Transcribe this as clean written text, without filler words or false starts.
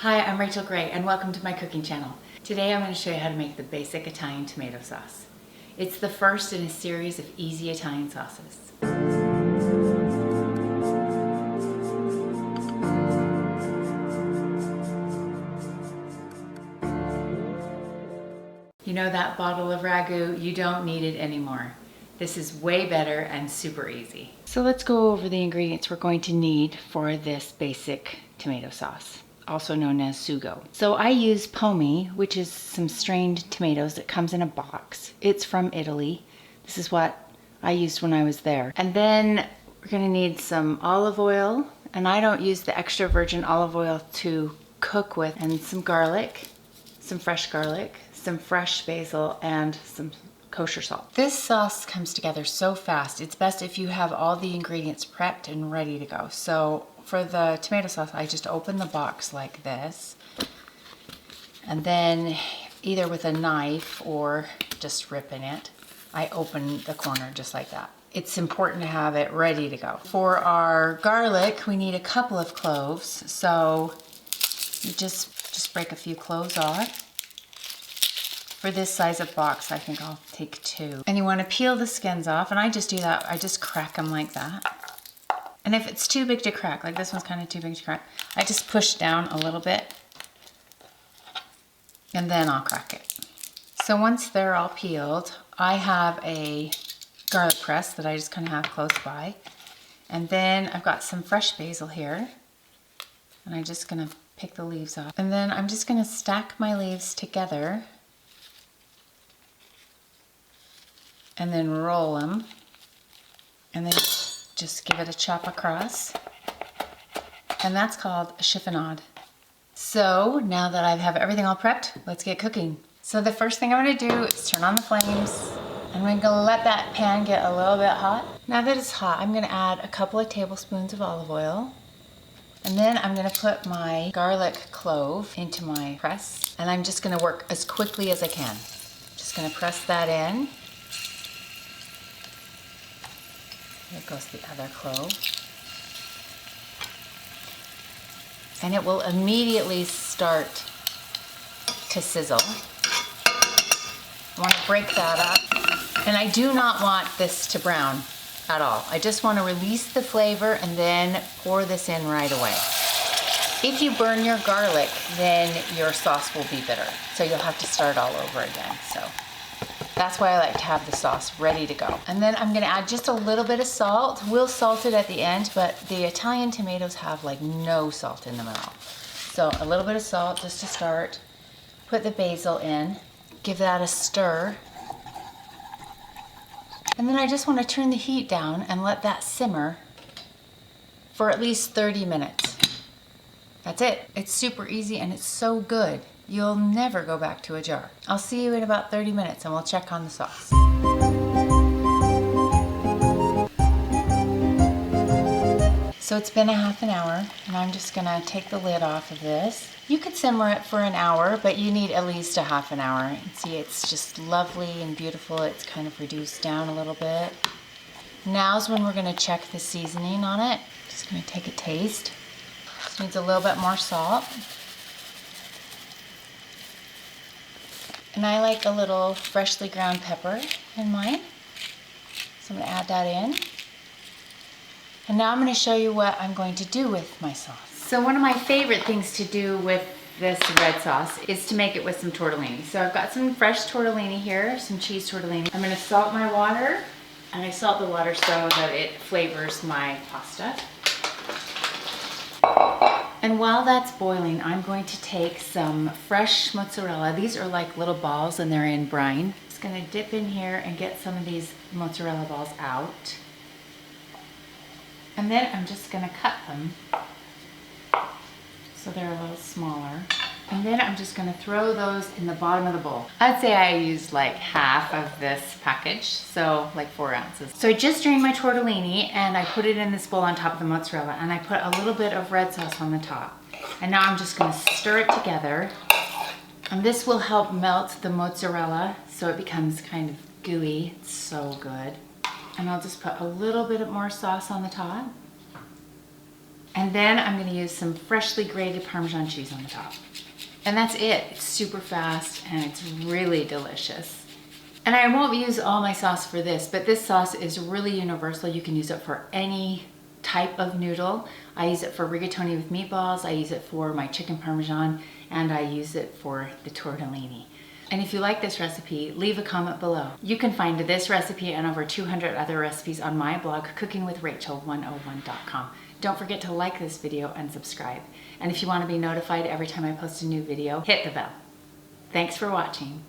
Hi, I'm Rachel Gray and welcome to my cooking channel. Today I'm going to show you how to make the basic Italian tomato sauce. It's the first in a series of easy Italian sauces. You know that bottle of ragu? You don't need it anymore. This is way better and super easy. So let's go over the ingredients we're going to need for this basic tomato sauce, also known as Sugo. So I use pomi, which is some strained tomatoes that comes in a box. It's from Italy. This is what I used when I was there. And then we're gonna need some olive oil, and I don't use the extra virgin olive oil to cook with, and some garlic, some fresh garlic, some fresh basil, and some kosher salt. This sauce comes together so fast. It's best if you have all the ingredients prepped and ready to go. So for the tomato sauce, I just open the box like this, and then either with a knife or just ripping it, I open the corner just like that. It's important to have it ready to go. For our garlic, we need a couple of cloves, so you just break a few cloves off. For this size of box, I think I'll take 2. And you want to peel the skins off, and I just do that. I just crack them like that. And if it's too big to crack, like this one's kind of too big to crack, I just push down a little bit, and then I'll crack it. So once they're all peeled, I have a garlic press that I just kind of have close by. And then I've got some fresh basil here, and I'm just gonna pick the leaves off. And then I'm just gonna stack my leaves together and then roll them, and then just give it a chop across, and that's called a chiffonade. So now that I have everything all prepped, let's get cooking. So the first thing I'm going to do is turn on the flames, and we're going to let that pan get a little bit hot. Now that it's hot, I'm going to add a couple of tablespoons of olive oil, and then I'm going to put my garlic clove into my press, and I'm just going to work as quickly as I can. Just going to press that in. There goes the other clove. And it will immediately start to sizzle. I want to break that up. And I do not want this to brown at all. I just want to release the flavor and then pour this in right away. If you burn your garlic, then your sauce will be bitter. So you'll have to start all over again. So that's why I like to have the sauce ready to go. And then I'm gonna add just a little bit of salt. We'll salt it at the end, but the Italian tomatoes have like no salt in them at all. So a little bit of salt just to start. Put the basil in, give that a stir. And then I just wanna turn the heat down and let that simmer for at least 30 minutes. That's it. It's super easy and it's so good. You'll never go back to a jar. I'll see you in about 30 minutes and we'll check on the sauce. So it's been a half an hour, and I'm just gonna take the lid off of this. You could simmer it for an hour, but you need at least a half an hour. And see, it's just lovely and beautiful. It's kind of reduced down a little bit. Now's when we're gonna check the seasoning on it. Just gonna take a taste. This needs a little bit more salt. And I like a little freshly ground pepper in mine. So I'm gonna add that in. And now I'm gonna show you what I'm going to do with my sauce. So one of my favorite things to do with this red sauce is to make it with some tortellini. So I've got some fresh tortellini here, some cheese tortellini. I'm gonna salt my water, and I salt the water so that it flavors my pasta. And while that's boiling, I'm going to take some fresh mozzarella. These are like little balls and they're in brine. Just gonna dip in here and get some of these mozzarella balls out. And then I'm just gonna cut them so they're a little smaller. And then I'm just gonna throw those in the bottom of the bowl. I'd say I used like half of this package, so like 4 ounces. So I just drained my tortellini and I put it in this bowl on top of the mozzarella, and I put a little bit of red sauce on the top. And now I'm just gonna stir it together. And this will help melt the mozzarella so it becomes kind of gooey. It's so good. And I'll just put a little bit more sauce on the top. And then I'm gonna use some freshly grated Parmesan cheese on the top. And that's it. It's super fast and it's really delicious. And I won't use all my sauce for this, but this sauce is really universal. You can use it for any type of noodle. I use it for rigatoni with meatballs, I use it for my chicken Parmesan, and I use it for the tortellini. And if you like this recipe, leave a comment below. You can find this recipe and over 200 other recipes on my blog, cookingwithrachel101.com. Don't forget to like this video and subscribe. And if you want to be notified every time I post a new video, hit the bell. Thanks for watching.